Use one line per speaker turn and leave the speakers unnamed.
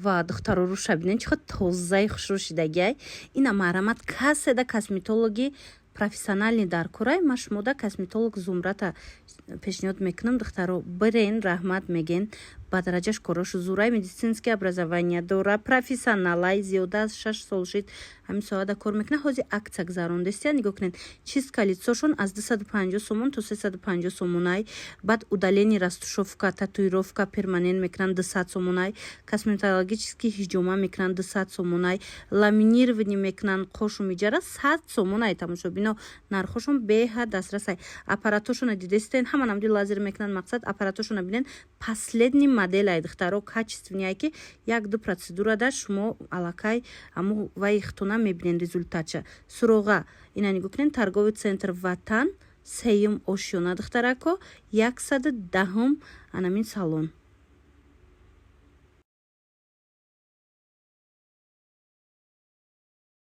ва духтаро руша бинен чихо тозаи хушрӯшидагиай. Ина маҳрамат каседа косметологи профессионални дар курай. Ма шумода косметолог Зумрата пешниҳод мекунам духтаро бирен, раҳмат меген. Ба дараҷаш корошу зурай медицинские образования дора, профессионалай зиёда аз 6 сол шид ҳамин соата кор мекунад. ҳозир акция гузарондестия нигоҳ кунед. Чистка лицошон аз 250 сомон то 350 сомонай. Баъд удалени растушевка, татуировка перманент мекунанд 200 сомонай. Косметологический ҳиҷома мекунанд 200 сомонай. Ламинирование мекунанд қошу миҷара 100 сомонай. Тамошобино нархошон беҳад дастрасай. Аппаратошона дидестен ҳама намуди лазер мекунанд. Мақсад аппаратошона бинен последний модель духтаро качественнее ки 1-2 процедурада шумо алакай аму вай хтона мебинен результатша. Суроға ина нигоҳ кунед торговый центр Ватан сеюм ошёна духтарако 110 анамин салон.